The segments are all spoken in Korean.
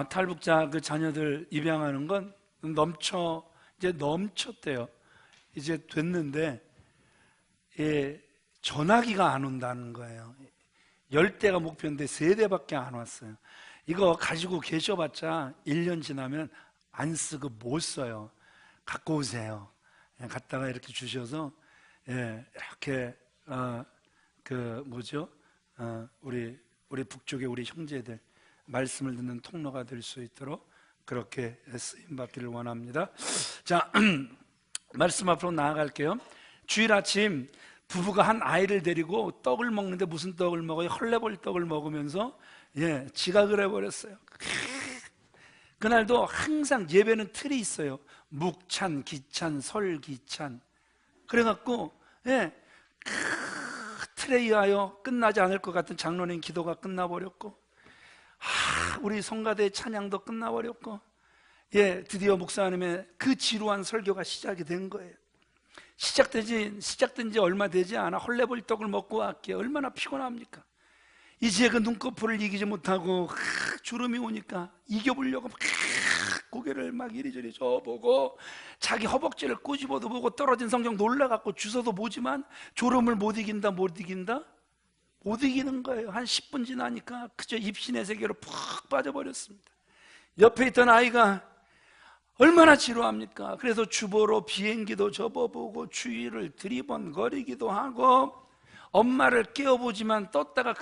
탈북자 그 자녀들 입양하는 건 이제 넘쳤대요. 이제 됐는데, 예, 전화기가 안 온다는 거예요. 10대가 목표인데 3대밖에 안 왔어요. 이거 가지고 계셔봤자 1년 지나면 안 쓰고 못 써요. 갖고 오세요. 예, 갖다가 이렇게 주셔서, 예, 이렇게 우리 북쪽의 우리 형제들 말씀을 듣는 통로가 될 수 있도록 그렇게 쓰임 받기를 원합니다. 자, 말씀 앞으로 나아갈게요. 주일 아침 부부가 한 아이를 데리고 떡을 먹는데 무슨 떡을 먹어요? 헐레벌 떡을 먹으면서, 예, 지각을 해버렸어요. 그날도 항상 예배는 틀이 있어요. 묵찬, 기찬, 설기찬. 그래갖고, 예, 틀에 의하여 끝나지 않을 것 같은 장로님 기도가 끝나버렸고, 우리 성가대의 찬양도 끝나버렸고, 예, 드디어 목사님의 그 지루한 설교가 시작이 된 거예요. 시작된 지 얼마 되지 않아 헐레벌 떡을 먹고 왔기에 얼마나 피곤합니까? 이제 그 눈꺼풀을 이기지 못하고 주름이 오니까 이겨보려고 고개를 막 이리저리 저보고 자기 허벅지를 꼬집어도 보고 떨어진 성경 놀라갖고 주워도 보지만 졸음을 못 이긴다 못 이기는 거예요. 한 10분 지나니까 그저 입신의 세계로 푹 빠져버렸습니다. 옆에 있던 아이가 얼마나 지루합니까? 그래서 주보로 비행기도 접어보고 주위를 들이번거리기도 하고 엄마를 깨워보지만 떴다가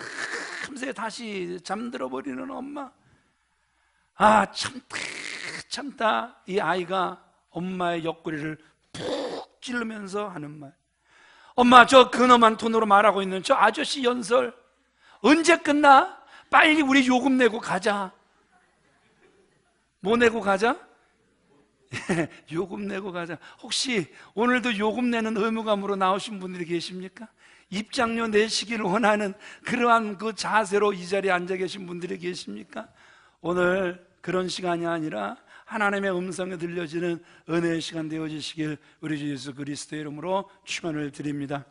금세 다시 잠들어버리는 엄마. 참다 이 아이가 엄마의 옆구리를 푹 찌르면서 하는 말, 엄마, 저 근엄한 톤으로 말하고 있는 저 아저씨 연설 언제 끝나? 빨리 우리 요금 내고 가자. 뭐 내고 가자? 요금 내고 가자. 혹시 오늘도 요금 내는 의무감으로 나오신 분들이 계십니까? 입장료 내시기를 원하는 그러한 그 자세로 이 자리에 앉아 계신 분들이 계십니까? 오늘 그런 시간이 아니라 하나님의 음성에 들려지는 은혜의 시간 되어지시길 우리 주 예수 그리스도의 이름으로 축원을 드립니다.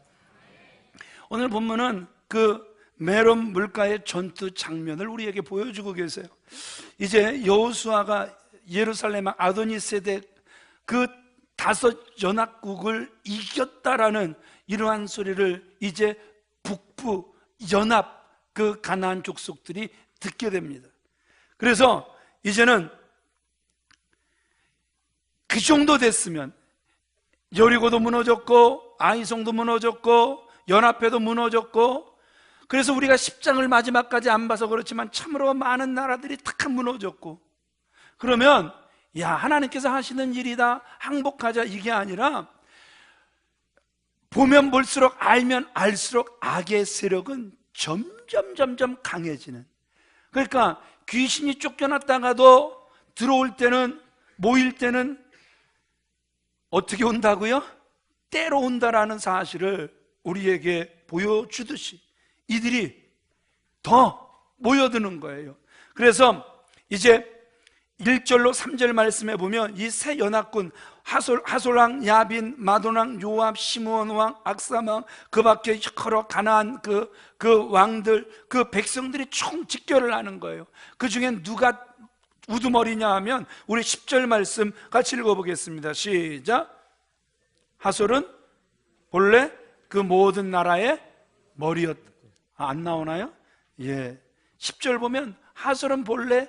오늘 본문은 그 메rom 물가의 전투 장면을 우리에게 보여주고 계세요. 이제 여호수아가 예루살렘 아도니세대 그 5 연합국을 이겼다라는 이러한 소리를 이제 북부 연합 그 가나안 족속들이 듣게 됩니다. 그래서 이제는 그 정도 됐으면 여리고도 무너졌고 아이성도 무너졌고 연합회도 무너졌고, 그래서 우리가 10장을 마지막까지 안 봐서 그렇지만 참으로 많은 나라들이 탁 무너졌고, 그러면 야, 하나님께서 하시는 일이다, 항복하자, 이게 아니라 보면 볼수록 알면 알수록 악의 세력은 점점 강해지는, 그러니까 귀신이 쫓겨났다가도 들어올 때는, 모일 때는 어떻게 온다고요? 때로 온다라는 사실을 우리에게 보여주듯이 이들이 더 모여드는 거예요. 그래서 이제 1절로 3절 말씀에 보면 이 세 연합군 하솔왕, 야빈, 마돈왕, 요압, 시므온왕, 악사왕, 그 밖에 여러 가나안 그 왕들, 그 백성들이 총 직결을 하는 거예요. 그 중엔 누가 우두머리냐 하면 우리 10절 말씀 같이 읽어보겠습니다. 시작. 하솔은 본래 그 모든 나라의 머리였다. 안 나오나요? 예. 10절 보면 하솔은 본래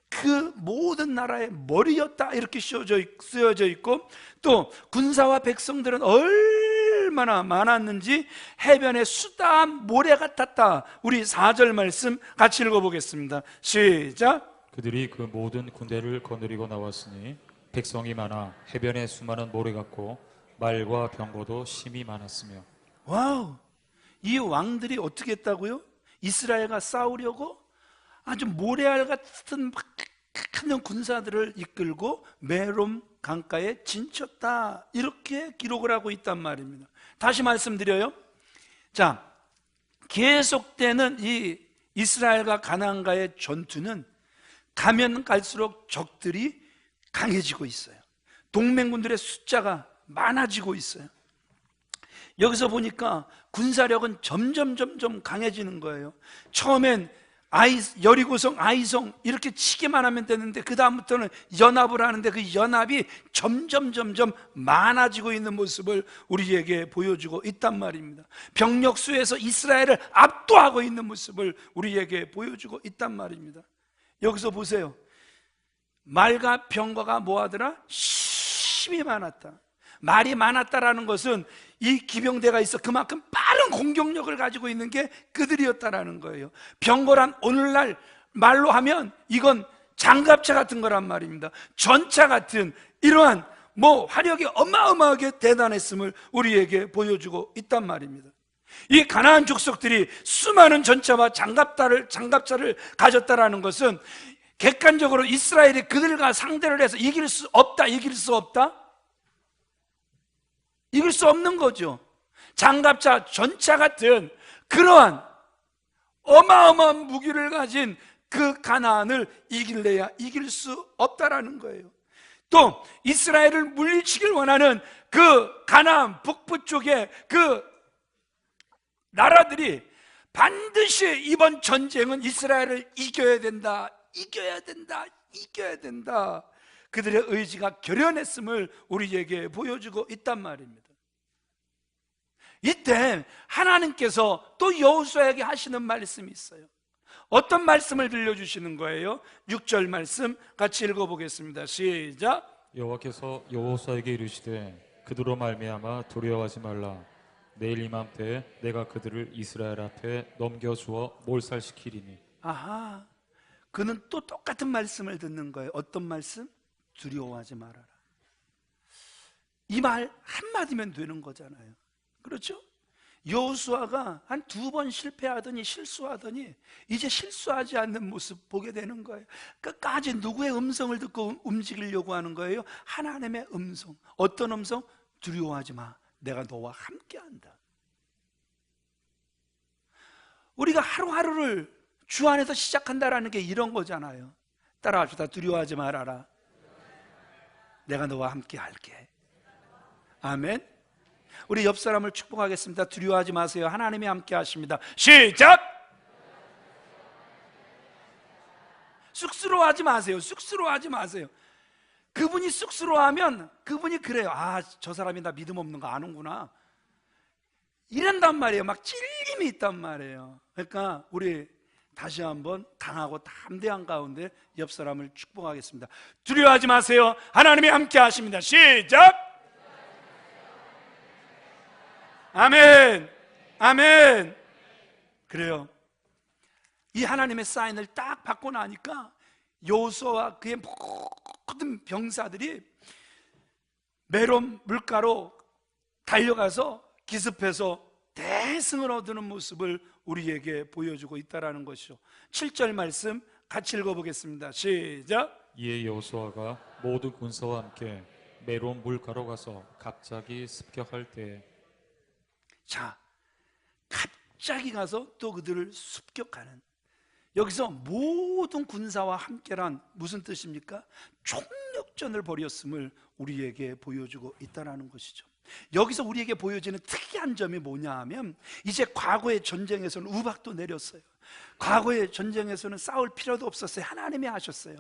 그 모든 나라의 머리였다 이렇게 쓰여져 있고, 또 군사와 백성들은 얼마나 많았는지 해변의 수다 모래 같았다. 우리 4절 말씀 같이 읽어보겠습니다. 시작. 그들이 그 모든 군대를 거느리고 나왔으니 백성이 많아 해변에 수많은 모래 같고 말과 병거도 심히 많았으며. 와우, 이 왕들이 어떻게 했다고요? 이스라엘과 싸우려고 아주 모래알 같은 큰 군사들을 이끌고 메롬 강가에 진쳤다, 이렇게 기록을 하고 있단 말입니다. 다시 말씀드려요. 자, 계속되는 이 이스라엘과 가나안과의 전투는 가면 갈수록 적들이 강해지고 있어요. 동맹군들의 숫자가 많아지고 있어요. 여기서 보니까 군사력은 점점 강해지는 거예요. 처음엔 여리고성, 아이성 이렇게 치기만 하면 되는데 그 다음부터는 연합을 하는데 그 연합이 점점 많아지고 있는 모습을 우리에게 보여주고 있단 말입니다. 병력 수에서 이스라엘을 압도하고 있는 모습을 우리에게 보여주고 있단 말입니다. 여기서 보세요. 말과 병거가 뭐하더라? 심히 많았다. 말이 많았다라는 것은 이 기병대가 있어 그만큼 빠른 공격력을 가지고 있는 게 그들이었다라는 거예요. 병거란 오늘날 말로 하면 이건 장갑차 같은 거란 말입니다. 전차 같은 이러한 화력이 어마어마하게 대단했음을 우리에게 보여주고 있단 말입니다. 이 가나안 족속들이 수많은 전차와 장갑차를 가졌다라는 것은 객관적으로 이스라엘이 그들과 상대를 해서 이길 수 없다. 이길 수 없는 거죠. 장갑차, 전차 같은 그러한 어마어마한 무기를 가진 그 가나안을 이길래야 이길 수 없다라는 거예요. 또 이스라엘을 물리치길 원하는 그 가나안 북부 쪽에 그 나라들이 반드시 이번 전쟁은 이스라엘을 이겨야 된다. 그들의 의지가 결연했음을 우리에게 보여주고 있단 말입니다. 이때 하나님께서 또 여호수아에게 하시는 말씀이 있어요. 어떤 말씀을 들려주시는 거예요? 6절 말씀 같이 읽어보겠습니다. 시작. 여호와께서 여호수아에게 이르시되 그들로 말미암아 두려워하지 말라. 내일 이맘때 내가 그들을 이스라엘 앞에 넘겨주어 몰살시키리니. 아하, 그는 또 똑같은 말씀을 듣는 거예요. 어떤 말씀? 두려워하지 말아라. 이 말 한마디면 되는 거잖아요. 그렇죠? 여호수아가 한 2번 실수하더니 이제 실수하지 않는 모습 보게 되는 거예요. 끝까지 누구의 음성을 듣고 움직이려고 하는 거예요? 하나님의 음성. 어떤 음성? 두려워하지 마. 내가 너와 함께한다. 우리가 하루하루를 주 안에서 시작한다라는 게 이런 거잖아요. 따라합시다. 두려워하지 말아라. 내가 너와 함께 할게. 아멘. 우리 옆 사람을 축복하겠습니다. 두려워하지 마세요. 하나님이 함께 하십니다. 시작. 쑥스러워하지 마세요. 그분이 쑥스러워하면 그분이 그래요. 저 사람이 나 믿음 없는 거 아는구나. 이런단 말이에요. 막 찔림이 있단 말이에요. 그러니까 우리 다시 한번 강하고 담대한 가운데 옆 사람을 축복하겠습니다. 두려워하지 마세요. 하나님이 함께 하십니다. 시작. 아멘. 그래요. 이 하나님의 사인을 딱 받고 나니까 여호수아와 그의 모든 병사들이 메론 물가로 달려가서 기습해서 대승을 얻는 모습을 우리에게 보여주고 있다는 것이죠. 7절 말씀 같이 읽어보겠습니다. 시작. 이에 여호수아가 모든 군사와 함께 메론 물가로 가서 갑자기 습격할 때에. 자, 갑자기 가서 또 그들을 습격하는, 여기서 모든 군사와 함께란 무슨 뜻입니까? 총력전을 벌였음을 우리에게 보여주고 있다는 것이죠. 여기서 우리에게 보여지는 특이한 점이 뭐냐 하면, 이제 과거의 전쟁에서는 우박도 내렸어요. 과거의 전쟁에서는 싸울 필요도 없었어요. 하나님이 하셨어요.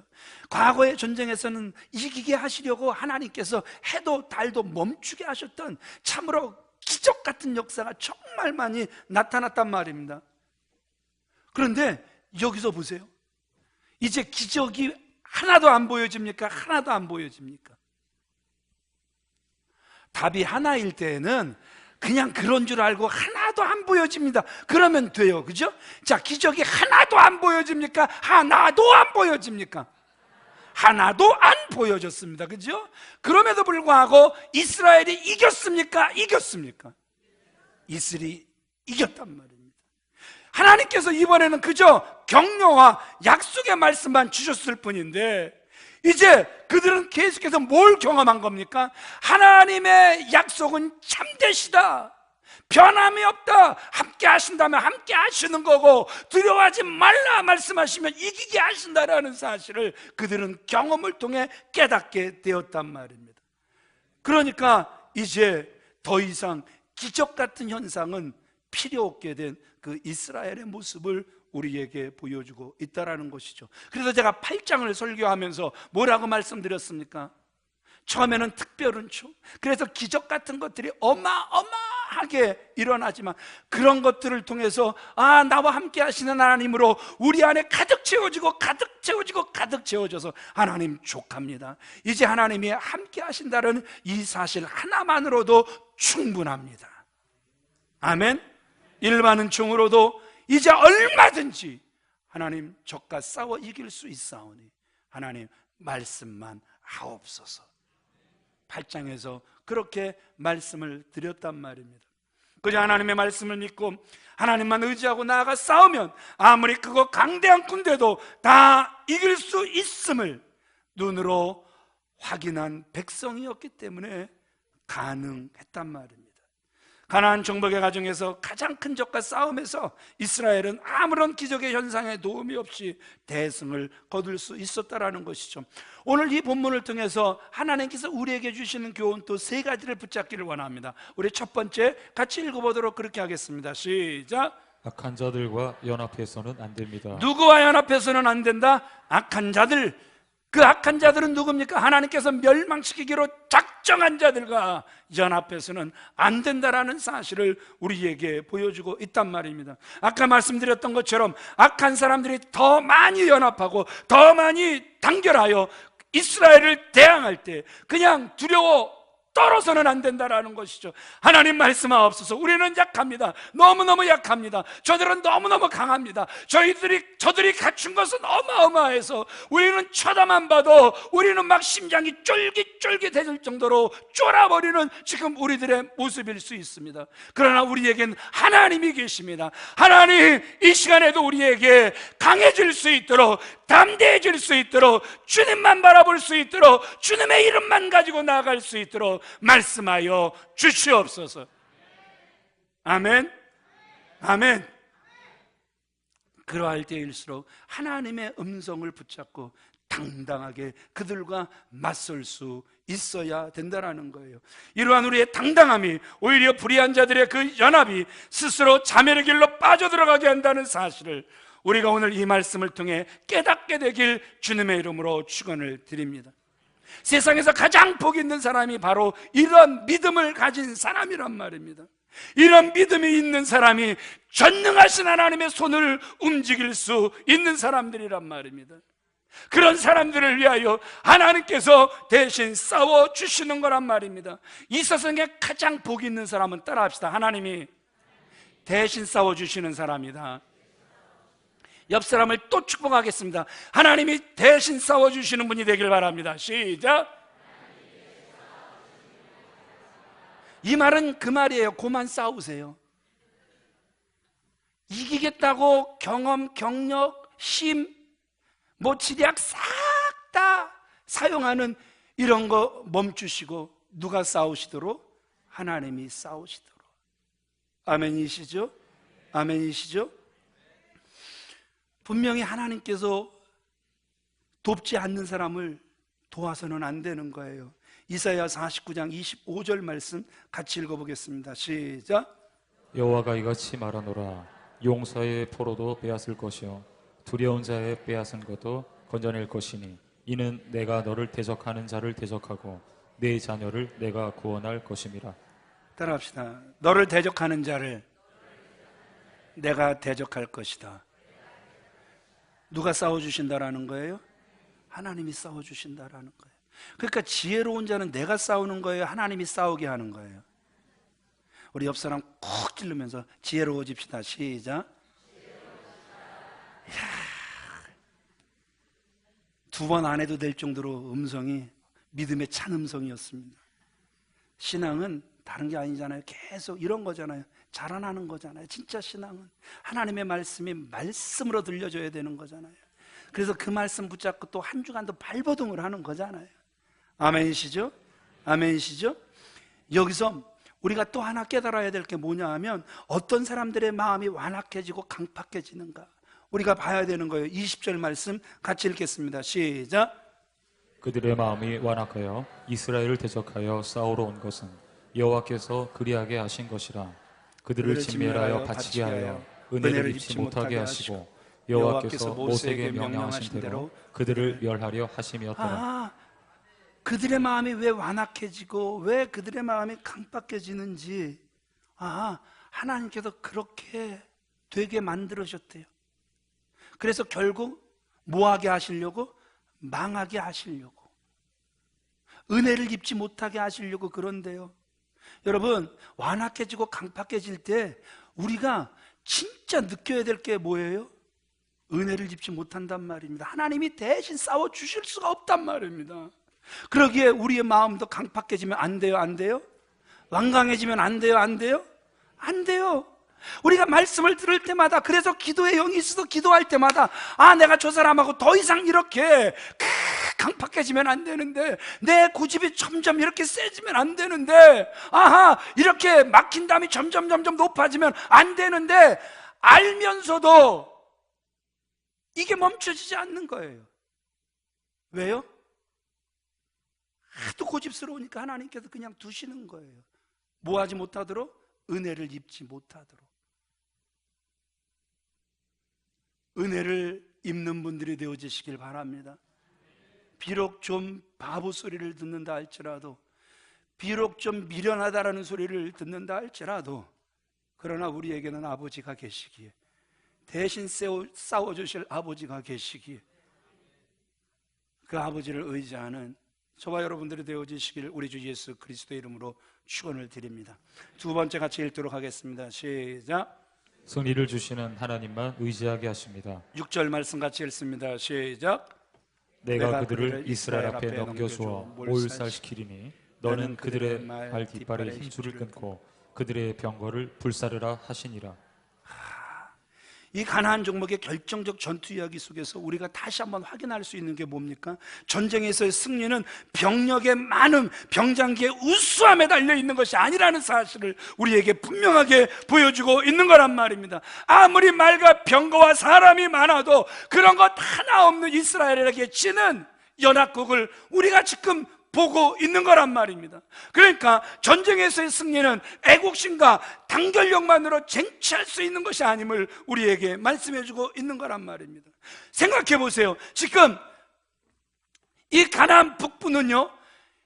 과거의 전쟁에서는 이기게 하시려고 하나님께서 해도 달도 멈추게 하셨던 참으로 기적 같은 역사가 정말 많이 나타났단 말입니다. 그런데 여기서 보세요. 이제 기적이 하나도 안 보여집니까? 하나도 안 보여집니까? 답이 하나일 때에는 그냥 그런 줄 알고 하나도 안 보여집니다. 그러면 돼요. 그죠? 자, 기적이 하나도 안 보여집니까? 하나도 안 보여집니까? 하나도 안 보여졌습니다. 그죠? 그럼에도 불구하고 이스라엘이 이겼습니까? 이겼습니까? 이스라엘이 이겼단 말입니다. 하나님께서 이번에는 그저 격려와 약속의 말씀만 주셨을 뿐인데, 이제 그들은 계속해서 뭘 경험한 겁니까? 하나님의 약속은 참되시다, 변함이 없다, 함께 하신다면 함께 하시는 거고, 두려워하지 말라 말씀하시면 이기게 하신다라는 사실을 그들은 경험을 통해 깨닫게 되었단 말입니다. 그러니까 이제 더 이상 기적 같은 현상은 필요 없게 된 그 이스라엘의 모습을 우리에게 보여주고 있다라는 것이죠. 그래서 제가 8장을 설교하면서 뭐라고 말씀드렸습니까? 처음에는 특별한 초, 그래서 기적 같은 것들이 어마어마하게 일어나지만 그런 것들을 통해서 나와 함께 하시는 하나님으로 우리 안에 가득 채워지고 가득 채워지고 가득 채워져서 하나님 족합니다. 이제 하나님이 함께 하신다는 이 사실 하나만으로도 충분합니다. 아멘. 일반 은총으로도 이제 얼마든지 하나님 적과 싸워 이길 수 있사오니 하나님 말씀만 하옵소서. 8장에서 그렇게 말씀을 드렸단 말입니다. 그저 하나님의 말씀을 믿고 하나님만 의지하고 나아가 싸우면 아무리 크고 강대한 군대도 다 이길 수 있음을 눈으로 확인한 백성이었기 때문에 가능했단 말입니다. 가나안 정복의 과정에서 가장 큰 적과 싸움에서 이스라엘은 아무런 기적의 현상에 도움이 없이 대승을 거둘 수 있었다라는 것이죠. 오늘 이 본문을 통해서 하나님께서 우리에게 주시는 교훈 또 세 가지를 붙잡기를 원합니다. 우리 첫 번째 같이 읽어보도록 그렇게 하겠습니다. 시작. 악한 자들과 연합해서는 안 됩니다. 누구와 연합해서는 안 된다? 악한 자들. 그 악한 자들은 누굽니까? 하나님께서 멸망시키기로 작정한 자들과 연합해서는 안 된다라는 사실을 우리에게 보여주고 있단 말입니다. 아까 말씀드렸던 것처럼 악한 사람들이 더 많이 연합하고 더 많이 단결하여 이스라엘을 대항할 때 그냥 두려워 떨어서는 안 된다라는 것이죠. 하나님 말씀하옵소서. 우리는 약합니다. 너무너무 약합니다. 저들은 너무너무 강합니다. 저들이 갖춘 것은 어마어마해서 우리는 쳐다만 봐도 우리는 막 심장이 쫄깃쫄깃해질 정도로 쫄아버리는 지금 우리들의 모습일 수 있습니다. 그러나 우리에겐 하나님이 계십니다. 하나님 이 시간에도 우리에게 강해질 수 있도록, 담대해질 수 있도록, 주님만 바라볼 수 있도록, 주님의 이름만 가지고 나아갈 수 있도록 말씀하여 주시옵소서. 아멘. 아멘. 그러할 때일수록 하나님의 음성을 붙잡고 당당하게 그들과 맞설 수 있어야 된다는 거예요. 이러한 우리의 당당함이 오히려 불의한 자들의 그 연합이 스스로 자멸의 길로 빠져들어가게 한다는 사실을 우리가 오늘 이 말씀을 통해 깨닫게 되길 주님의 이름으로 축원을 드립니다. 세상에서 가장 복 있는 사람이 바로 이런 믿음을 가진 사람이란 말입니다. 이런 믿음이 있는 사람이 전능하신 하나님의 손을 움직일 수 있는 사람들이란 말입니다. 그런 사람들을 위하여 하나님께서 대신 싸워주시는 거란 말입니다. 이 세상에 가장 복 있는 사람은 따라합시다. 하나님이 대신 싸워주시는 사람이다. 옆 사람을 또 축복하겠습니다. 하나님이 대신 싸워주시는 분이 되길 바랍니다. 시작. 이 말은 그 말이에요. 그만 싸우세요. 이기겠다고 경험, 경력, 힘, 지략 싹 다 사용하는 이런 거 멈추시고 누가 싸우시도록? 하나님이 싸우시도록. 아멘이시죠? 아멘이시죠? 분명히 하나님께서 돕지 않는 사람을 도와서는 안 되는 거예요. 이사야 49장 25절 말씀 같이 읽어보겠습니다. 시작. 여호와가 이같이 말하노라. 용사의 포로도 빼앗을 것이요 두려운 자의 빼앗은 것도 건져낼 것이니 이는 내가 너를 대적하는 자를 대적하고 내 자녀를 내가 구원할 것임이라. 따라합시다. 너를 대적하는 자를 내가 대적할 것이다. 누가 싸워주신다라는 거예요? 하나님이 싸워주신다라는 거예요. 그러니까 지혜로운 자는 내가 싸우는 거예요? 하나님이 싸우게 하는 거예요? 우리 옆 사람 콕 찔르면서 지혜로워집시다. 시작. 두 번 안 해도 될 정도로 음성이 믿음의 찬 음성이었습니다. 신앙은 다른 게 아니잖아요. 계속 이런 거잖아요. 자라나는 거잖아요. 진짜 신앙은 하나님의 말씀이 말씀으로 들려줘야 되는 거잖아요. 그래서 그 말씀 붙잡고 또 한 주간도 발버둥을 하는 거잖아요. 아멘이시죠? 아멘이시죠? 여기서 우리가 또 하나 깨달아야 될 게 뭐냐 하면 어떤 사람들의 마음이 완악해지고 강팍해지는가 우리가 봐야 되는 거예요. 20절 말씀 같이 읽겠습니다. 시작. 그들의 마음이 완악하여 이스라엘을 대적하여 싸우러 온 것은 여호와께서 그리하게 하신 것이라. 그들을 진멸하여 바치게 하여 은혜를 입지 못하게 하시고 여호와께서 모세에게 명령하신 대로 그들을 멸하려 하심이었더라. 아, 그들의 마음이 왜 완악해지고 왜 그들의 마음이 강박해지는지 하나님께서 그렇게 되게 만들으셨대요. 그래서 결국 뭐하게 하시려고? 망하게 하시려고, 은혜를 입지 못하게 하시려고 그런데요. 여러분, 완악해지고 강팍해질 때 우리가 진짜 느껴야 될 게 뭐예요? 은혜를 입지 못한단 말입니다. 하나님이 대신 싸워주실 수가 없단 말입니다. 그러기에 우리의 마음도 강팍해지면 안 돼요? 안 돼요? 완강해지면 안 돼요? 안 돼요? 안 돼요. 우리가 말씀을 들을 때마다, 그래서 기도의 영이 있어도 기도할 때마다 내가 저 사람하고 더 이상 이렇게 강팍해지면 안 되는데, 내 고집이 점점 이렇게 세지면 안 되는데, 이렇게 막힌 담이 점점 높아지면 안 되는데, 알면서도 이게 멈춰지지 않는 거예요. 왜요? 하도 고집스러우니까 하나님께서 그냥 두시는 거예요. 뭐 하지 못하도록? 은혜를 입지 못하도록. 은혜를 입는 분들이 되어지시길 바랍니다. 비록 좀 바보 소리를 듣는다 할지라도, 비록 좀 미련하다라는 소리를 듣는다 할지라도, 그러나 우리에게는 아버지가 계시기에, 대신 싸워주실 아버지가 계시기에, 그 아버지를 의지하는 저와 여러분들이 되어지시길 우리 주 예수 그리스도의 이름으로 축원을 드립니다. 두 번째 같이 읽도록 하겠습니다. 시작. 승리를 주시는 하나님만 의지하게 하십니다. 6절 말씀 같이 읽습니다. 시작. 내가 그들을 이스라엘 앞에 넘겨주어 몰살시키리니 너는 그들의 발 뒷발에 힘줄을 끊고 그들의 병거를 불사르라 하시니라. 이 가나안 종목의 결정적 전투 이야기 속에서 우리가 다시 한번 확인할 수 있는 게 뭡니까? 전쟁에서의 승리는 병력의 많음, 병장기의 우수함에 달려있는 것이 아니라는 사실을 우리에게 분명하게 보여주고 있는 거란 말입니다. 아무리 말과 병거와 사람이 많아도 그런 것 하나 없는 이스라엘에게 지는 연합국을 우리가 지금 보고 있는 거란 말입니다. 그러니까 전쟁에서의 승리는 애국심과 단결력만으로 쟁취할 수 있는 것이 아님을 우리에게 말씀해주고 있는 거란 말입니다. 생각해 보세요. 지금 이 가나안 북부는요,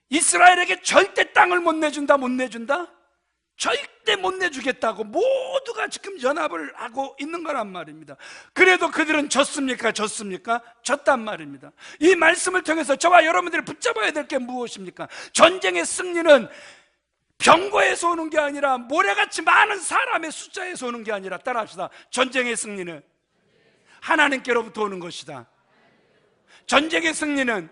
이스라엘에게 절대 땅을 못 내준다, 못 내준다? 절대 못 내주겠다고 모두가 지금 연합을 하고 있는 거란 말입니다. 그래도 그들은 졌습니까? 졌습니까? 졌단 말입니다. 이 말씀을 통해서 저와 여러분들이 붙잡아야 될 게 무엇입니까? 전쟁의 승리는 병거에서 오는 게 아니라, 모래같이 많은 사람의 숫자에서 오는 게 아니라, 따라합시다. 전쟁의 승리는 하나님께로부터 오는 것이다. 전쟁의 승리는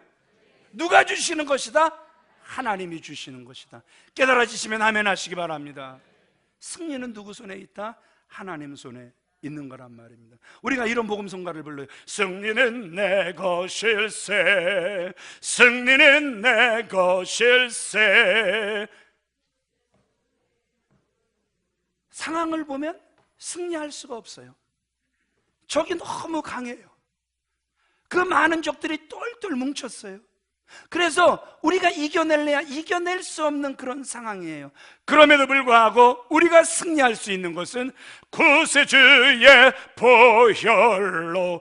누가 주시는 것이다? 하나님이 주시는 것이다. 깨달아지시면 아멘 하시기 바랍니다. 승리는 누구 손에 있다? 하나님 손에 있는 거란 말입니다. 우리가 이런 복음성가를 불러요. 승리는 내 것일세, 승리는 내 것일세. 상황을 보면 승리할 수가 없어요. 적이 너무 강해요. 그 많은 적들이 똘똘 뭉쳤어요. 그래서 우리가 이겨낼래야 이겨낼 수 없는 그런 상황이에요. 그럼에도 불구하고 우리가 승리할 수 있는 것은 구세주의 보혈로서,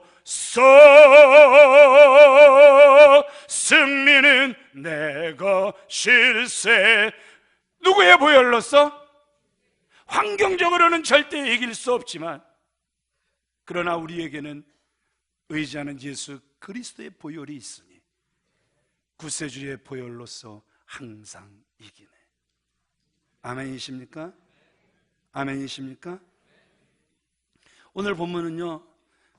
승리는 내 것일세. 누구의 보혈로서? 환경적으로는 절대 이길 수 없지만, 그러나 우리에게는 의지하는 예수 그리스도의 보혈이 있으니 구세주의 보혈로서 항상 이기네. 아멘이십니까? 아멘이십니까? 오늘 본문은요,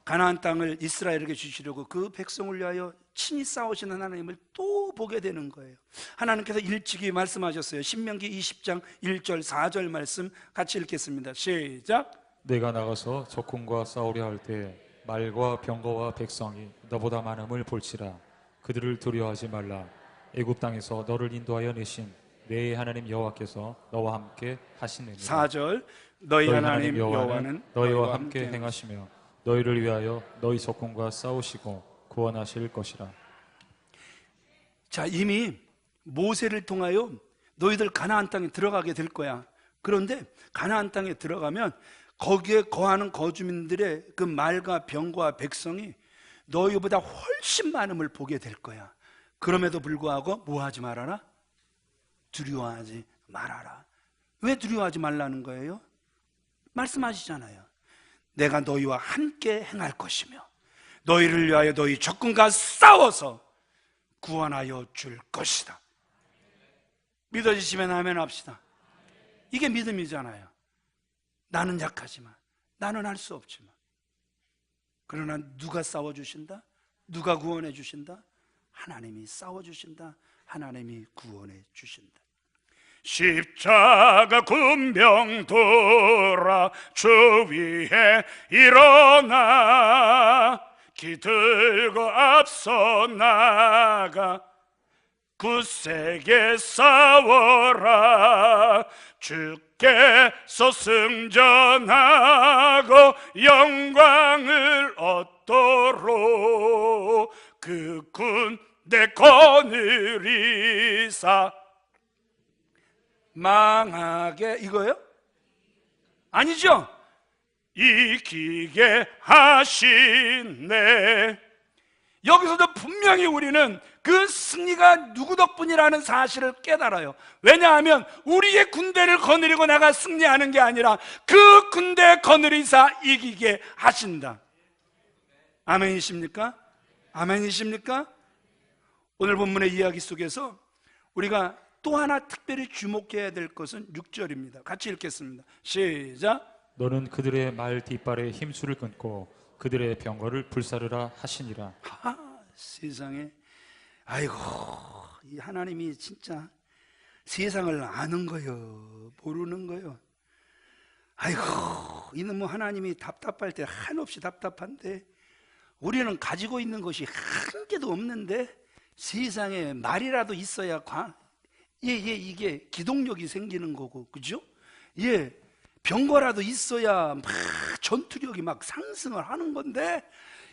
가나안 땅을 이스라엘에게 주시려고 그 백성을 위하여 친히 싸우시는 하나님을 또 보게 되는 거예요. 하나님께서 일찍이 말씀하셨어요. 신명기 20장 1절 4절 말씀 같이 읽겠습니다. 시작. 내가 나가서 적군과 싸우려 할 때 말과 병거와 백성이 너보다 많음을 볼지라. 그들을 두려워하지 말라. 애굽 땅에서 너를 인도하여 내신 내 하나님 여호와께서 너와 함께 하시느니라. 4절. 너희 하나님 여호와는 너희와 함께 행하시며 너희를 위하여 너희 적군과 싸우시고 구원하실 것이라. 자, 이미 모세를 통하여 너희들 가나안 땅에 들어가게 될 거야. 그런데 가나안 땅에 들어가면 거기에 거하는 거주민들의 그 말과 병과 백성이 너희보다 훨씬 많음을 보게 될 거야. 그럼에도 불구하고 뭐 하지 말아라? 두려워하지 말아라. 왜 두려워하지 말라는 거예요? 말씀하시잖아요. 내가 너희와 함께 행할 것이며 너희를 위하여 너희 적군과 싸워서 구원하여 줄 것이다. 믿어지시면 아멘 합시다. 이게 믿음이잖아요. 나는 약하지만, 나는 할 수 없지만, 그러나 누가 싸워주신다? 누가 구원해 주신다? 하나님이 싸워주신다. 하나님이 구원해 주신다. 십자가 군병 돌아 주 위에 일어나 기들고 앞서 나가 굳세게 싸워라. 주께서 승전하고 영광을 얻도록 그 군대 거느리사. 망하게 이거예요? 아니죠? 이기게 하시네. 여기서도 분명히 우리는 그 승리가 누구 덕분이라는 사실을 깨달아요. 왜냐하면 우리의 군대를 거느리고 내가 승리하는 게 아니라 그 군대 거느리사 이기게 하신다. 아멘이십니까? 아멘이십니까? 오늘 본문의 이야기 속에서 우리가 또 하나 특별히 주목해야 될 것은 6절입니다. 같이 읽겠습니다. 시작. 너는 그들의 말 뒷발에 힘줄을 끊고 그들의 병거를 불사르라 하시니라. 세상에, 아이고, 이 하나님이 진짜 세상을 아는 거요, 모르는 거요. 아이고, 이놈의 하나님이 답답할 때 한없이 답답한데 우리는 가지고 있는 것이 한 개도 없는데 세상에 말이라도 있어야 이게 기동력이 생기는 거고, 그죠? 병거라도 있어야 막 전투력이 막 상승을 하는 건데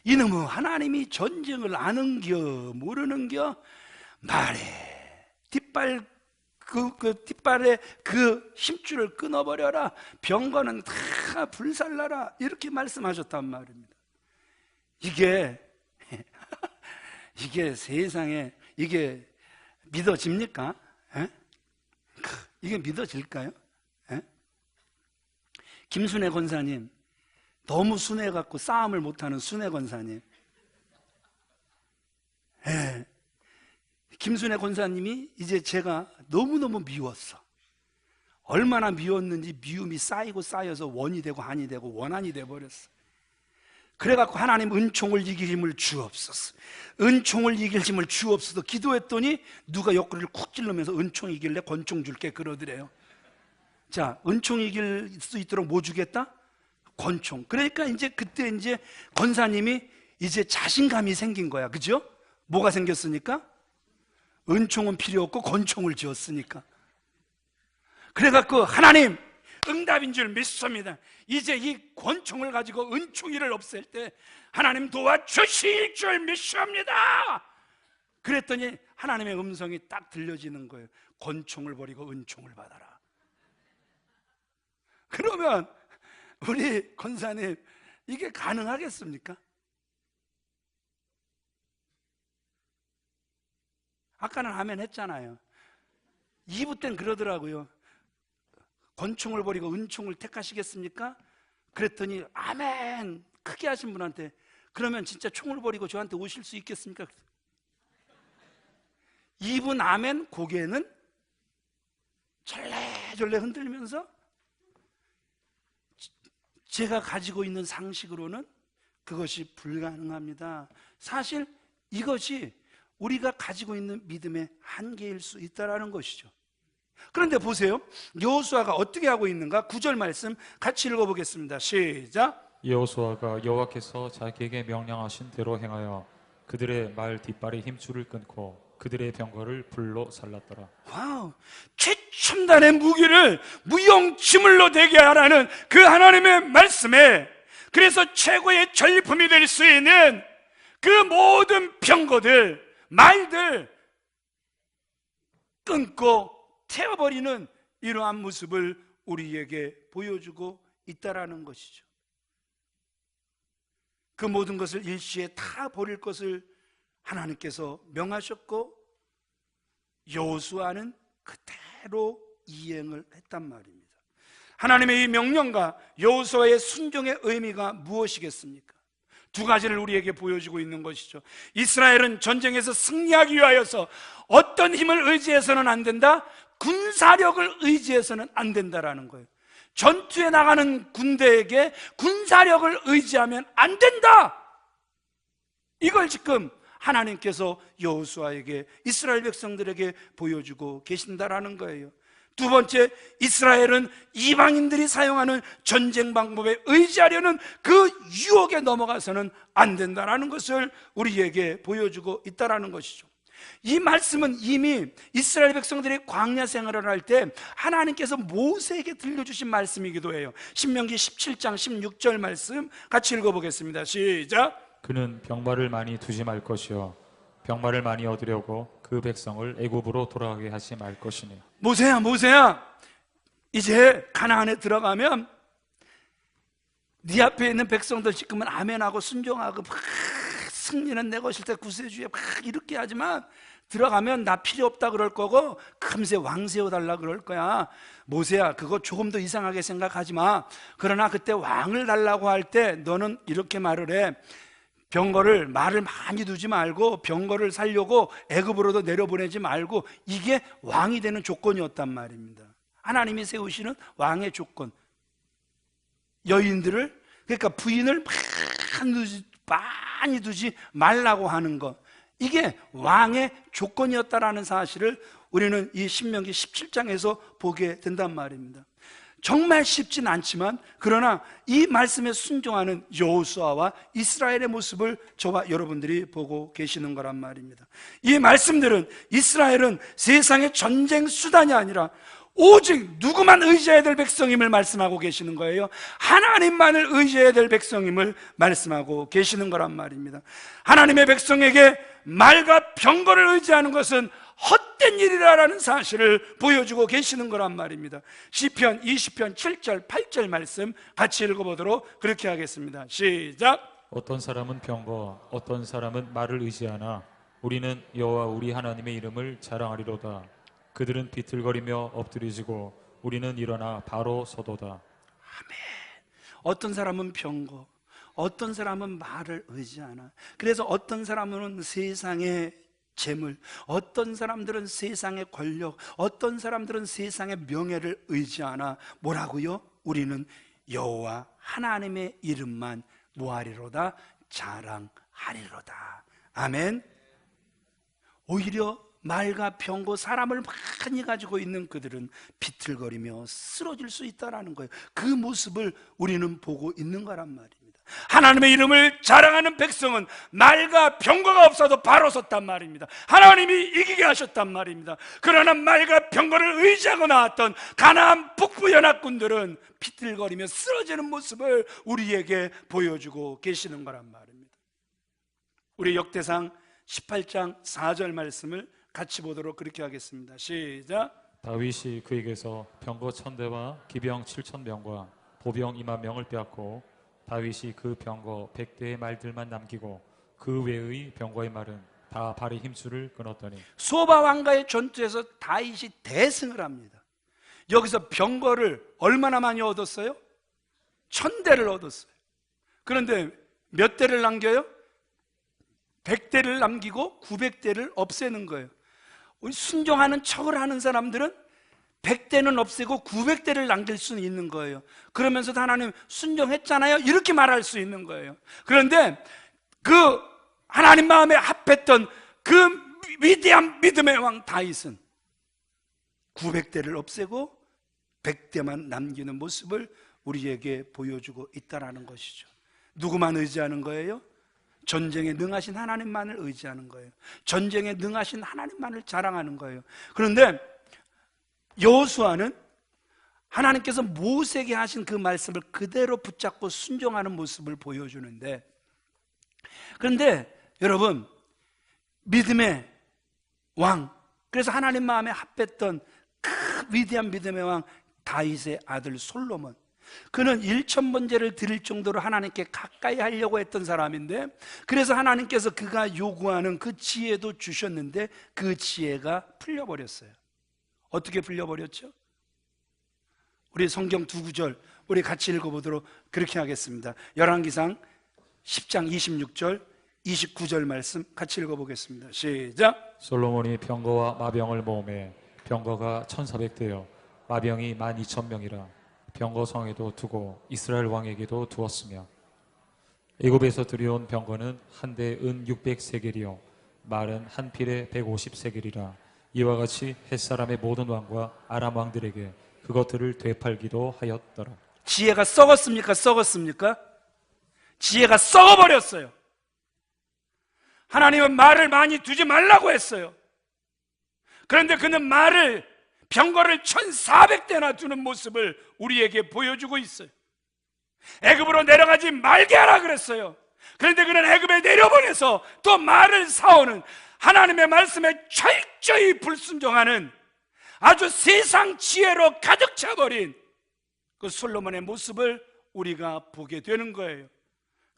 이놈은 하나님이 전쟁을 아는겨 모르는겨. 말에 뒷발에 그 힘줄을 끊어버려라. 병거는 다 불살라라. 이렇게 말씀하셨단 말입니다. 이게 세상에 이게 믿어집니까? 이게 믿어질까요? 김순애 권사님, 너무 순해갖고 싸움을 못하는 순애 권사님. 김순애 권사님이 이제 제가 너무너무 미웠어. 얼마나 미웠는지 미움이 쌓이고 쌓여서 원이 되고 한이 되고 원한이 돼버렸어. 그래갖고 하나님 은총을 이길 힘을 주옵소서. 은총을 이길 힘을 주옵소서. 기도했더니 누가 옆구리를 쿡 찔르면서 은총 이길래 권총 줄게 그러더래요. 자, 은총 이길 수 있도록 뭐 주겠다? 권총. 그러니까 이제 그때 이제 권사님이 이제 자신감이 생긴 거야. 그죠? 뭐가 생겼으니까? 은총은 필요 없고 권총을 지었으니까. 그래갖고 하나님 응답인 줄 믿습니다. 이제 이 권총을 가지고 은총이를 없앨 때 하나님 도와주실 줄 믿습니다. 그랬더니 하나님의 음성이 딱 들려지는 거예요. 권총을 버리고 은총을 받아라. 그러면 우리 권사님 이게 가능하겠습니까? 아까는 아멘 했잖아요. 2부 땐 그러더라고요. 권총을 버리고 은총을 택하시겠습니까? 그랬더니 아멘 크게 하신 분한테 그러면 진짜 총을 버리고 저한테 오실 수 있겠습니까? 2분 아멘 고개는 절레절레 흔들면서 제가 가지고 있는 상식으로는 그것이 불가능합니다. 사실 이것이 우리가 가지고 있는 믿음의 한계일 수 있다는 것이죠. 그런데 보세요. 여호수아가 어떻게 하고 있는가? 9절 말씀 같이 읽어보겠습니다. 시작. 여호수아가 여호와께서 자기에게 명령하신 대로 행하여 그들의 말 뒷발에 힘줄을 끊고 그들의 병거를 불로 살랐더라. 와우, 최첨단의 무기를 무용지물로 되게 하라는 그 하나님의 말씀에, 그래서 최고의 전리품이 될 수 있는 그 모든 병거들, 말들 끊고 태워버리는 이러한 모습을 우리에게 보여주고 있다라는 것이죠. 그 모든 것을 일시에 다 버릴 것을 하나님께서 명하셨고 여호수아는 그대로 이행을 했단 말입니다. 하나님의 이 명령과 여호수아의 순종의 의미가 무엇이겠습니까? 두 가지를 우리에게 보여주고 있는 것이죠. 이스라엘은 전쟁에서 승리하기 위하여서 어떤 힘을 의지해서는 안 된다? 군사력을 의지해서는 안 된다라는 거예요. 전투에 나가는 군대에게 군사력을 의지하면 안 된다! 이걸 지금 하나님께서 여호수아에게, 이스라엘 백성들에게 보여주고 계신다라는 거예요. 두 번째, 이스라엘은 이방인들이 사용하는 전쟁 방법에 의지하려는 그 유혹에 넘어가서는 안 된다라는 것을 우리에게 보여주고 있다라는 것이죠. 이 말씀은 이미 이스라엘 백성들이 광야 생활을 할 때 하나님께서 모세에게 들려주신 말씀이기도 해요. 신명기 17장 16절 말씀 같이 읽어보겠습니다. 시작. 그는 병마를 많이 두지 말 것이요 병마를 많이 얻으려고 그 백성을 애굽으로 돌아가게 하지 말 것이니. 모세야, 이제 가나안에 들어가면 네 앞에 있는 백성들 지금은 아멘하고 순종하고 승리는 내 것일 때 구세주에 이렇게 하지만 들어가면 나 필요 없다 그럴 거고 금세 왕 세워달라 그럴 거야. 모세야, 그거 조금 더 이상하게 생각하지 마. 그러나 그때 왕을 달라고 할 때 너는 이렇게 말을 해. 병거를 말을 많이 두지 말고 병거를 살려고 애굽으로도 내려보내지 말고, 이게 왕이 되는 조건이었단 말입니다. 하나님이 세우시는 왕의 조건, 여인들을, 그러니까 부인을 많이 두지 말라고 하는 것, 이게 왕의 조건이었다라는 사실을 우리는 이 신명기 17장에서 보게 된단 말입니다. 정말 쉽진 않지만 그러나 이 말씀에 순종하는 여호수아와 이스라엘의 모습을 저와 여러분들이 보고 계시는 거란 말입니다. 이 말씀들은 이스라엘은 세상의 전쟁 수단이 아니라 오직 누구만 의지해야 될 백성임을 말씀하고 계시는 거예요. 하나님만을 의지해야 될 백성임을 말씀하고 계시는 거란 말입니다. 하나님의 백성에게 말과 병거를 의지하는 것은 헛된 일이라는 사실을 보여주고 계시는 거란 말입니다. 시편 20편 7절 8절 말씀 같이 읽어보도록 그렇게 하겠습니다. 시작. 어떤 사람은 병거 어떤 사람은 말을 의지하나 우리는 여호와 우리 하나님의 이름을 자랑하리로다. 그들은 비틀거리며 엎드리지고 우리는 일어나 바로 서도다. 아멘. 어떤 사람은 병거, 어떤 사람은 말을 의지하나. 그래서 어떤 사람은 세상의 재물, 어떤 사람들은 세상의 권력, 어떤 사람들은 세상의 명예를 의지하나 뭐라고요? 우리는 여호와 하나님의 이름만 뭐하리로다? 자랑하리로다. 아멘. 오히려 말과 병거, 사람을 많이 가지고 있는 그들은 비틀거리며 쓰러질 수 있다는 거예요. 그 모습을 우리는 보고 있는 거란 말입니다. 하나님의 이름을 자랑하는 백성은 말과 병거가 없어도 바로 섰단 말입니다. 하나님이 이기게 하셨단 말입니다. 그러나 말과 병거를 의지하고 나왔던 가나안 북부 연합군들은 비틀거리며 쓰러지는 모습을 우리에게 보여주고 계시는 거란 말입니다. 우리 역대상 18장 4절 말씀을 같이 보도록 그렇게 하겠습니다. 시작. 다윗이 그에게서 병거 1000대와 기병 7000명과 보병 20000명을 빼앗고 다윗이 그 병거 100대의 말들만 남기고 그 외의 병거의 말은 다 발의 힘줄을 끊었더니. 소바 왕과의 전투에서 다윗이 대승을 합니다. 여기서 병거를 얼마나 많이 얻었어요? 1000대를 얻었어요. 그런데 몇 대를 남겨요? 100대를 남기고 900대를 없애는 거예요. 순종하는 척을 하는 사람들은 100대는 없애고 900대를 남길 수는 있는 거예요. 그러면서도 하나님 순종했잖아요, 이렇게 말할 수 있는 거예요. 그런데 그 하나님 마음에 합했던 그 위대한 믿음의 왕 다윗은 900대를 없애고 100대만 남기는 모습을 우리에게 보여주고 있다는 것이죠. 누구만 의지하는 거예요? 전쟁에 능하신 하나님만을 의지하는 거예요. 전쟁에 능하신 하나님만을 자랑하는 거예요. 그런데 여호수아는 하나님께서 모세에게 하신 그 말씀을 그대로 붙잡고 순종하는 모습을 보여주는데, 그런데 여러분, 믿음의 왕, 그래서 하나님 마음에 합했던 그 위대한 믿음의 왕 다윗의 아들 솔로몬, 그는 1,000번제를 드릴 정도로 하나님께 가까이 하려고 했던 사람인데, 그래서 하나님께서 그가 요구하는 그 지혜도 주셨는데 그 지혜가 풀려버렸어요. 어떻게 풀려버렸죠? 우리 성경 두 구절 우리 같이 읽어보도록 그렇게 하겠습니다. 열왕기상 10장 26절 29절 말씀 같이 읽어보겠습니다. 시작. 솔로몬이 병거와 마병을 모으매 병거가 1,400대요 마병이 12,000명이라 병거성에도 두고 이스라엘 왕에게도 두었으며 애굽에서 들여온 병거는 한 대 은 600세겔이요 말은 한 필에 150세겔이라 이와 같이 햇사람의 모든 왕과 아람 왕들에게 그것들을 되팔기도 하였더라. 지혜가 썩었습니까? 썩었습니까? 지혜가 썩어버렸어요. 하나님은 말을 많이 두지 말라고 했어요. 그런데 그는 말을, 병거를 1,400대나 두는 모습을 우리에게 보여주고 있어요. 애굽으로 내려가지 말게 하라 그랬어요. 그런데 그는 애굽에 내려보내서 또 말을 사오는, 하나님의 말씀에 철저히 불순종하는 아주 세상 지혜로 가득 차버린 그 솔로몬의 모습을 우리가 보게 되는 거예요.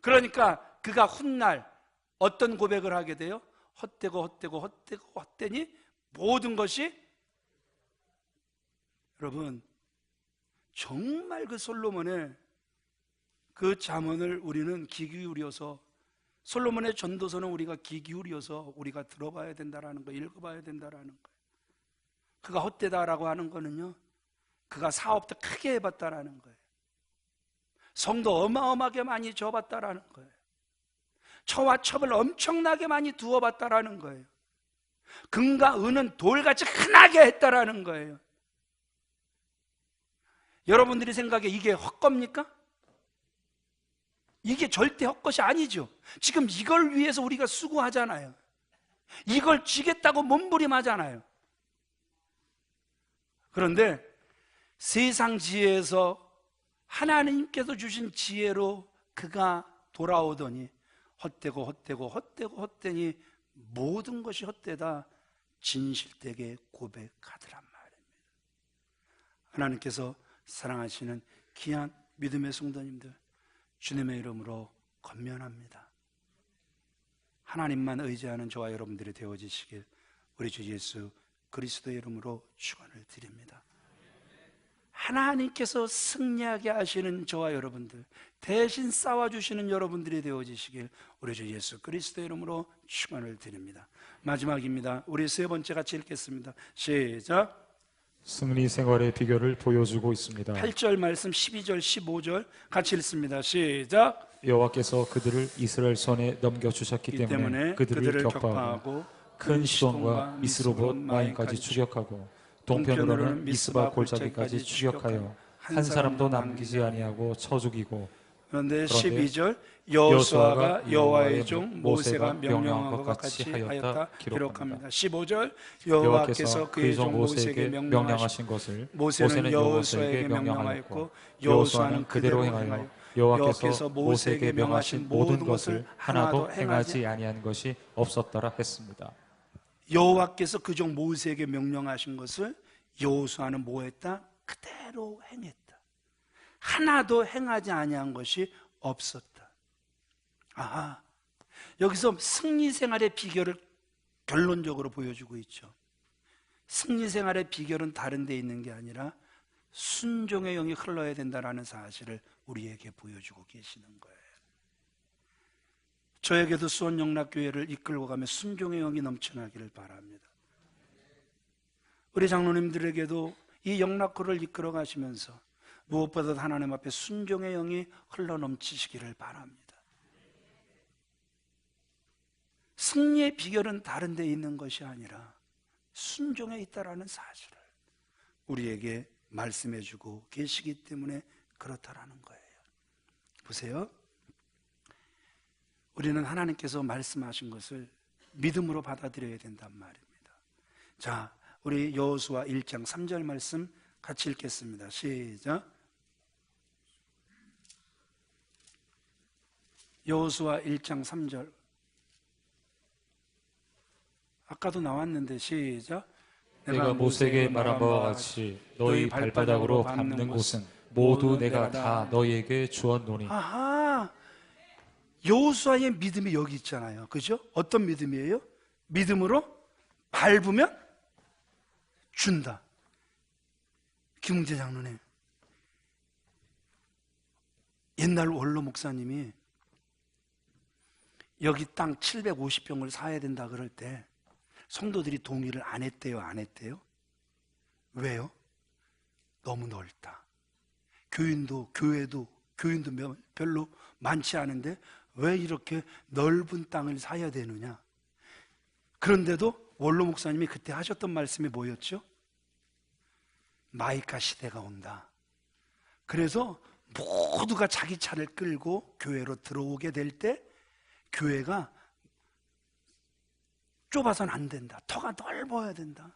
그러니까 그가 훗날 어떤 고백을 하게 돼요? 헛되니 모든 것이, 여러분 정말 그 솔로몬의 그 잠언을 우리는 귀 기울여서, 솔로몬의 전도서는 우리가 귀 기울여서 우리가 들어봐야 된다라는 거, 읽어봐야 된다라는 거예요. 그가 헛되다라고 하는 거는요, 그가 사업도 크게 해봤다라는 거예요. 성도 어마어마하게 많이 줘봤다라는 거예요. 처와 첩을 엄청나게 많이 두어봤다라는 거예요. 금과 은은 돌같이 흔하게 했다라는 거예요. 여러분들이 생각에 이게 헛겁니까? 이게 절대 헛것이 아니죠. 지금 이걸 위해서 우리가 수고하잖아요. 이걸 쥐겠다고 몸부림하잖아요. 그런데 세상 지혜에서 하나님께서 주신 지혜로 그가 돌아오더니 헛되니 모든 것이 헛되다 진실되게 고백하더란 말입니다. 하나님께서 사랑하시는 귀한 믿음의 성도님들, 주님의 이름으로 권면합니다. 하나님만 의지하는 저와 여러분들이 되어지시길 우리 주 예수 그리스도의 이름으로 축원을 드립니다. 하나님께서 승리하게 하시는 저와 여러분들, 대신 싸워주시는 여러분들이 되어지시길 우리 주 예수 그리스도의 이름으로 축원을 드립니다. 마지막입니다. 우리 세 번째 같이 읽겠습니다. 시작. 승리 생활의 비결을 보여주고 있습니다. 8절 말씀 12절 15절 같이 읽습니다. 시작. 여호와께서 그들을 이스라엘 손에 넘겨주셨기 때문에 그들을 격파하고 큰 시돈과 미스로봇 마임까지 추격하고 동편으로는 미스바 골짜기까지 추격하여 한 사람도 남기지 아니하고 쳐 죽이고. 그런데 12절 여호수아가 여호와의 종 모세가 명령한 것과 같이 하였다 기록합니다. 15절 여호와께서 그의 종 모세에게 명령하신 것을 모세는 여호수아에게 명령하였고 여호수아는 그대로 행하여 여호와께서 모세에게 명하신 모든 것을 하나도 행하지 아니한 것이 없었더라 했습니다. 여호와께서 그 종 모세에게 명령하신 것을 여호수아는 뭐했다? 그대로 행했다. 하나도 행하지 아니한 것이 없었다. 아하, 여기서 승리 생활의 비결을 결론적으로 보여주고 있죠. 승리 생활의 비결은 다른 데 있는 게 아니라 순종의 영이 흘러야 된다는 사실을 우리에게 보여주고 계시는 거예요. 저에게도 수원영락교회를 이끌고 가며 순종의 영이 넘쳐나기를 바랍니다. 우리 장로님들에게도 이 영락교를 이끌어 가시면서 무엇보다도 하나님 앞에 순종의 영이 흘러넘치시기를 바랍니다. 승리의 비결은 다른 데 있는 것이 아니라 순종에 있다라는 사실을 우리에게 말씀해 주고 계시기 때문에 그렇다라는 거예요. 보세요. 우리는 하나님께서 말씀하신 것을 믿음으로 받아들여야 된단 말입니다. 자, 우리 여호수아 1장 3절 말씀 같이 읽겠습니다. 시작. 여호수아 1장 3절. 아까도 나왔는데 시작. 내가 모세에게 말한 바와 같이 너희 발바닥으로 밟는 곳은 모두 내가 다 너희에게 주었노니. 아하, 여호수아의 믿음이 여기 있잖아요. 그죠? 어떤 믿음이에요? 믿음으로 밟으면 준다. 김웅재 장로님, 옛날 원로 목사님이 여기 땅 750평을 사야 된다 그럴 때 성도들이 동의를 안 했대요, 안 했대요? 왜요? 너무 넓다. 교회도 별로 많지 않은데 왜 이렇게 넓은 땅을 사야 되느냐? 그런데도 원로 목사님이 그때 하셨던 말씀이 뭐였죠? 마이카 시대가 온다. 그래서 모두가 자기 차를 끌고 교회로 들어오게 될 때 교회가 좁아서는 안 된다. 터가 넓어야 된다.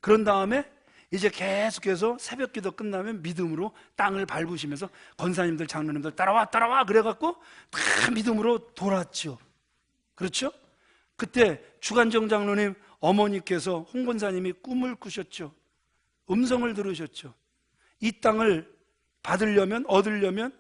그런 다음에 이제 계속해서 새벽 기도 끝나면 믿음으로 땅을 밟으시면서 권사님들, 장로님들 따라와 그래갖고 다 믿음으로 돌았죠. 그렇죠? 그때 주간정 장로님 어머니께서 홍 권사님이 꿈을 꾸셨죠. 음성을 들으셨죠. 이 땅을 얻으려면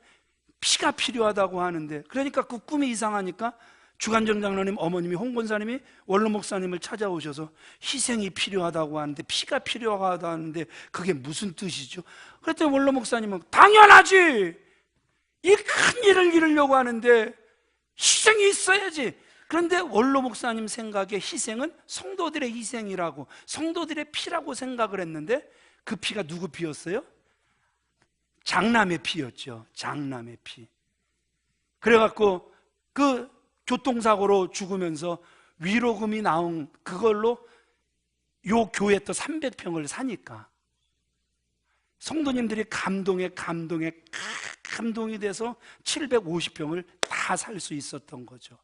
피가 필요하다고 하는데, 그러니까 그 꿈이 이상하니까 주간정 장로님 어머님이 홍 권사님이 원로 목사님을 찾아오셔서 희생이 필요하다고 하는데, 피가 필요하다고 하는데 그게 무슨 뜻이죠? 그랬더니 원로 목사님은 당연하지, 이 큰 일을 이루려고 하는데 희생이 있어야지. 그런데 원로 목사님 생각에 희생은 성도들의 희생이라고, 성도들의 피라고 생각을 했는데 그 피가 누구 피였어요? 장남의 피였죠. 장남의 피. 그래갖고 그 교통사고로 죽으면서 위로금이 나온 그걸로 요 교회 또 300평을 사니까 성도님들이 감동이 돼서 750평을 다 살 수 있었던 거죠.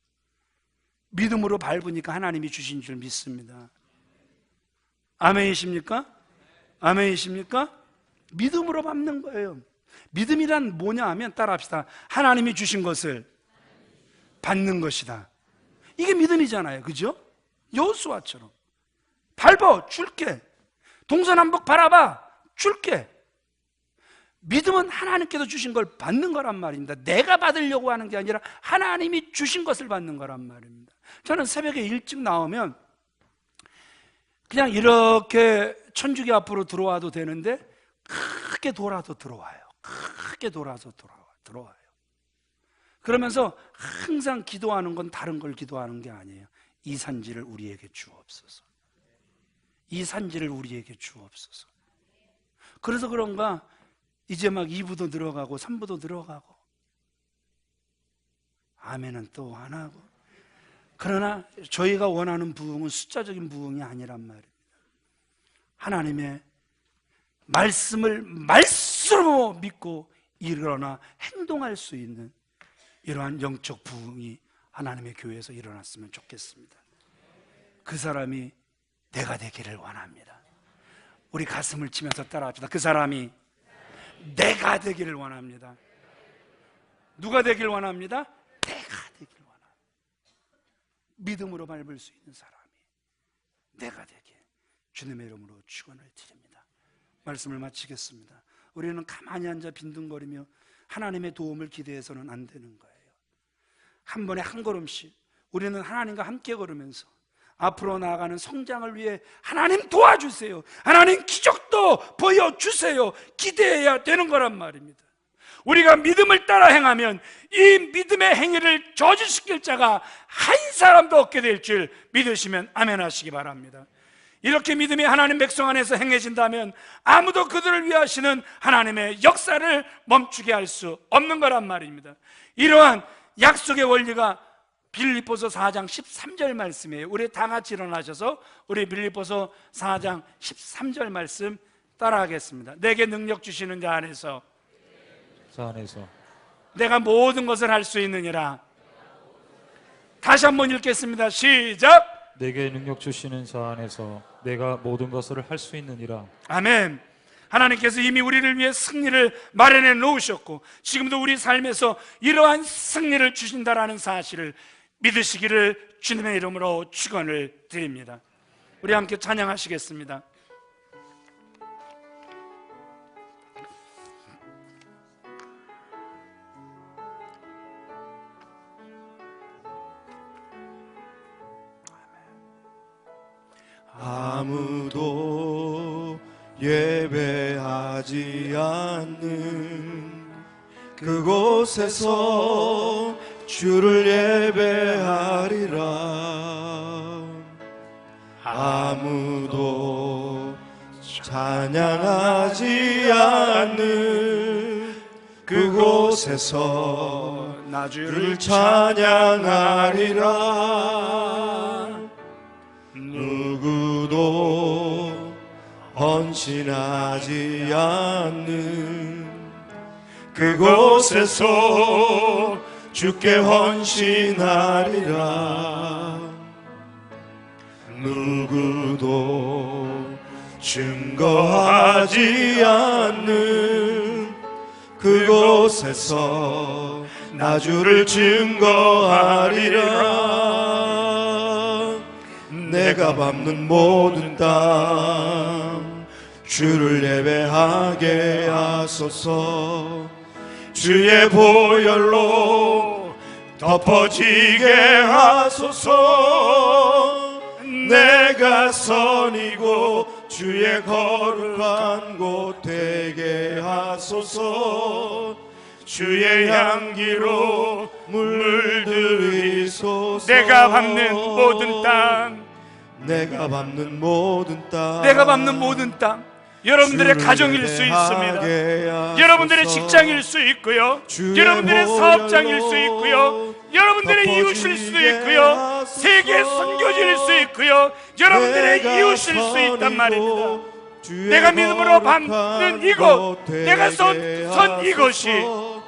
믿음으로 밟으니까 하나님이 주신 줄 믿습니다. 아멘이십니까? 아멘이십니까? 믿음으로 밟는 거예요. 믿음이란 뭐냐 하면, 따라합시다. 하나님이 주신 것을 받는 것이다. 이게 믿음이잖아요. 그죠? 여호수아처럼 밟아 줄게, 동서남북 바라봐 줄게. 믿음은 하나님께서 주신 걸 받는 거란 말입니다. 내가 받으려고 하는 게 아니라 하나님이 주신 것을 받는 거란 말입니다. 저는 새벽에 일찍 나오면 그냥 이렇게 천주교 앞으로 들어와도 되는데 크게 돌아서 들어와요. 크게 돌아서 들어와요. 그러면서 항상 기도하는 건 다른 걸 기도하는 게 아니에요. 이 산지를 우리에게 주옵소서. 이 산지를 우리에게 주옵소서. 그래서 그런가 이제 막 2부도 들어가고 3부도 들어가고 아멘은 또 안 하고. 그러나 저희가 원하는 부흥은 숫자적인 부흥이 아니란 말입니다. 하나님의 말씀을 말씀으로 믿고 일어나 행동할 수 있는 이러한 영적 부흥이 하나님의 교회에서 일어났으면 좋겠습니다. 그 사람이 내가 되기를 원합니다. 우리 가슴을 치면서 따라합시다. 그 사람이 내가 되기를 원합니다. 누가 되기를 원합니다? 내가 되기를 원합니다. 믿음으로 밟을 수 있는 사람이 내가 되게 주님의 이름으로 축원을 드립니다. 말씀을 마치겠습니다. 우리는 가만히 앉아 빈둥거리며 하나님의 도움을 기대해서는 안 되는 거예요. 한 번에 한 걸음씩 우리는 하나님과 함께 걸으면서 앞으로 나아가는 성장을 위해 하나님 도와주세요, 하나님 기적도 보여주세요 기대해야 되는 거란 말입니다. 우리가 믿음을 따라 행하면 이 믿음의 행위를 저주시킬 자가 한 사람도 없게 될 줄 믿으시면 아멘 하시기 바랍니다. 이렇게 믿음이 하나님 백성 안에서 행해진다면 아무도 그들을 위하시는 하나님의 역사를 멈추게 할 수 없는 거란 말입니다. 이러한 약속의 원리가 빌립보서 4장 13절 말씀이에요. 우리 다 같이 일어나셔서 우리 빌립보서 4장 13절 말씀 따라하겠습니다. 내게 능력 주시는 자 안에서 내가 모든 것을 할 수 있느니라. 다시 한번 읽겠습니다. 시작. 내게 능력 주시는 자 안에서 내가 모든 것을 할 수 있느니라. 아멘. 하나님께서 이미 우리를 위해 승리를 마련해 놓으셨고 지금도 우리 삶에서 이러한 승리를 주신다라는 사실을 믿으시기를 주님의 이름으로 축원을 드립니다. 우리 함께 찬양하시겠습니다. 아무도 예배하지 않는 그곳에서 주를 예배하리라. 아무도 찬양하지 않는 그곳에서 나 주를 찬양하리라. 누구도 헌신하지 않는 그곳에서 주께 헌신하리라. 누구도 증거하지 않는 그곳에서 나 주를 증거하리라. 내가 밟는 모든 땅 주를 예배하게 하소서. 주의 보혈로 덮어지게 하소서. 내가 선이고 주의 거룩한 곳 되게 하소서. 주의 향기로 물들이소서. 내가 밟는 모든 땅, 내가 밟는 모든 땅, 내가 밟는 모든 땅. 여러분들의 가정일 수 있습니다. 여러분들의 직장일 수 있고요. 여러분들의 사업장일 수 있고요. 여러분들의 이웃일 수도 있고요. 세계 선교지일 수 있고요. 여러분들의 이웃일 수 있단 말입니다. 내가 믿음으로 밟는 이곳, 내가 선 이곳이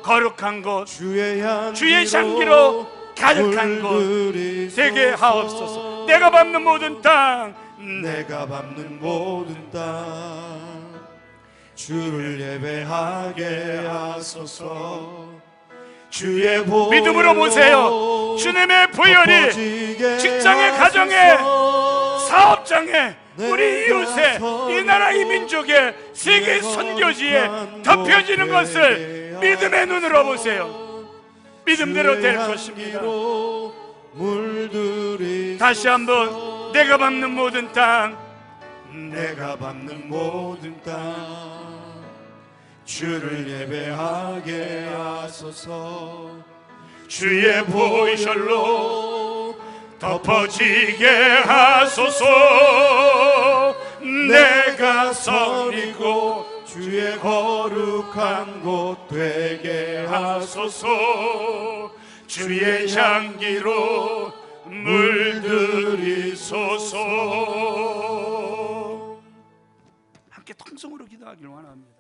거룩한 곳, 주의 향기로 가득한 곳 되게 하옵소서. 내가 밟는 모든 땅, 내가 밟는 모든 땅 주를 예배하게 하소서. 주의 보혈로 믿음으로 보세요. 주님의 보혈이 직장에, 가정에, 사업장에, 우리 이웃에, 이 나라 이 민족에, 세계 선교지에 덮여지는 것을 믿음의 눈으로 보세요. 믿음대로 될 것입니다. 다시 한번 내가 밟는 모든 땅, 내가 밟는 모든 땅 주를 예배하게 하소서. 주의 보혈로 덮어지게 하소서. 내가 선이고 주의 거룩한 곳 되게 하소서. 주의 향기로 물들이소서. 함께 통성으로 기도하기를 원합니다.